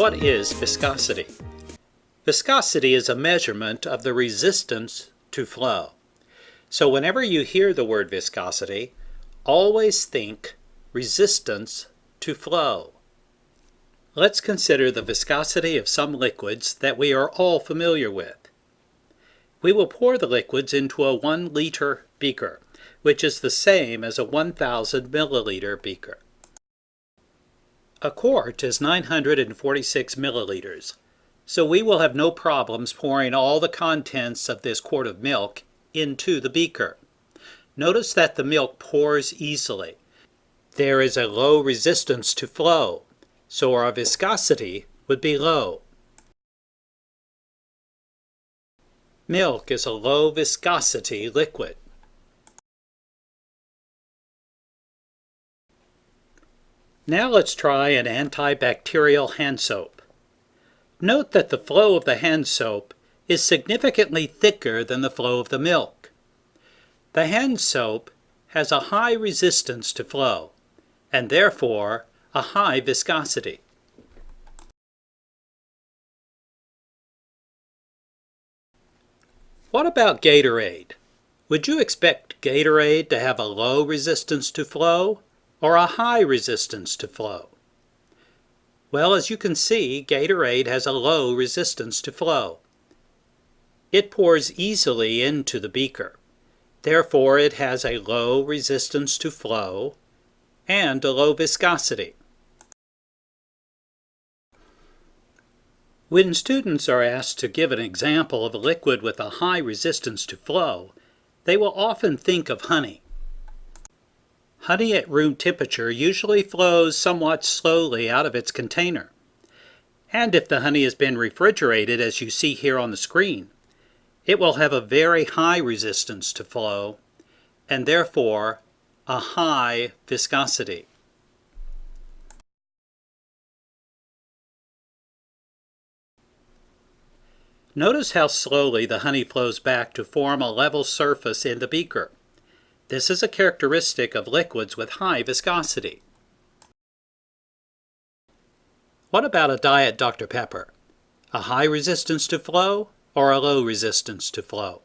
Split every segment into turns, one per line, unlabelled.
What is viscosity? Viscosity is a measurement of the resistance to flow. So whenever you hear the word viscosity, always think resistance to flow. Let's consider the viscosity of some liquids that we are all familiar with. We will pour the liquids into a 1-liter beaker, which is the same as a 1,000 milliliter beaker. A quart is 946 milliliters, so we will have no problems pouring all the contents of this quart of milk into the beaker. Notice that the milk pours easily. There is a low resistance to flow, so our viscosity would be low. Milk is a low viscosity liquid. Now let's try an antibacterial hand soap. Note that the flow of the hand soap is significantly thicker than the flow of the milk. The hand soap has a high resistance to flow, and therefore a high viscosity. What about Gatorade? Would you expect Gatorade to have a low resistance to flow or a high resistance to flow? Well, as you can see, Gatorade has a low resistance to flow. It pours easily into the beaker. Therefore, it has a low resistance to flow and a low viscosity. When students are asked to give an example of a liquid with a high resistance to flow, they will often think of honey. Honey at room temperature usually flows somewhat slowly out of its container. And if the honey has been refrigerated, as you see here on the screen, it will have a very high resistance to flow, and therefore a high viscosity. Notice how slowly the honey flows back to form a level surface in the beaker. This is a characteristic of liquids with high viscosity. What about a Diet Dr. Pepper? A high resistance to flow or a low resistance to flow?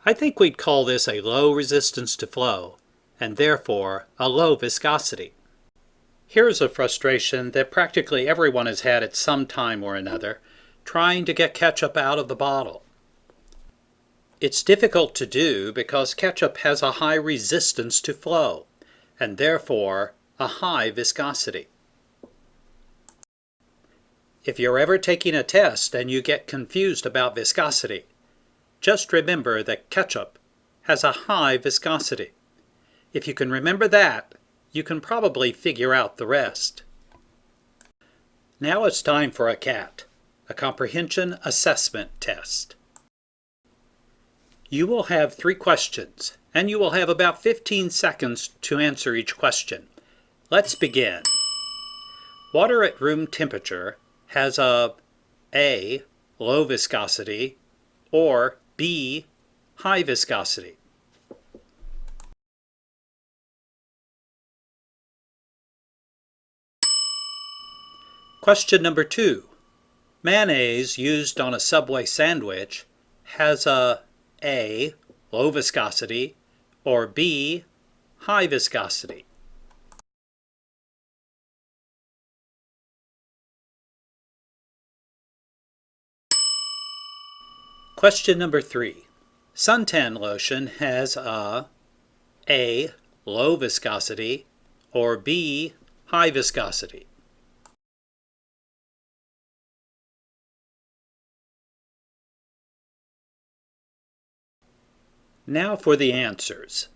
I think we'd call this a low resistance to flow, and therefore a low viscosity. Here's a frustration that practically everyone has had at some time or another, trying to get ketchup out of the bottle. It's difficult to do because ketchup has a high resistance to flow, and therefore a high viscosity. If you're ever taking a test and you get confused about viscosity, just remember that ketchup has a high viscosity. If you can remember that, you can probably figure out the rest. Now it's time for a CAT, a Comprehension Assessment Test. You will have 3 questions, and you will have about 15 seconds to answer each question. Let's begin. Water at room temperature has a low viscosity, or B, high viscosity. Question number 2. Mayonnaise used on a Subway sandwich has a low viscosity, or B, high viscosity. Question number 3. Suntan lotion has a low viscosity, or B, high viscosity. Now for the answers.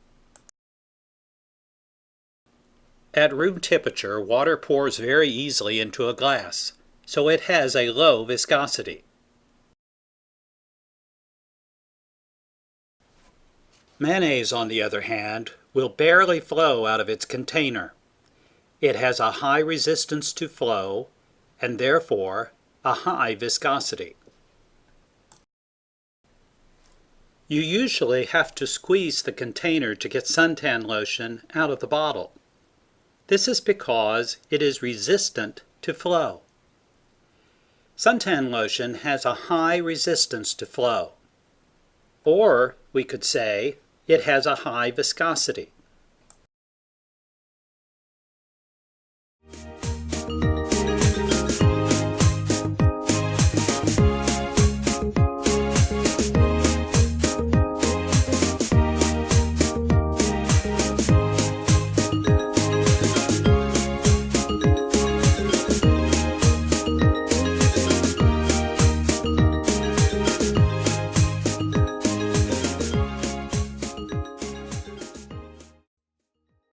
At room temperature, water pours very easily into a glass, so it has a low viscosity. Mayonnaise, on the other hand, will barely flow out of its container. It has a high resistance to flow, and therefore a high viscosity. You usually have to squeeze the container to get suntan lotion out of the bottle. This is because it is resistant to flow. Suntan lotion has a high resistance to flow. Or we could say it has a high viscosity.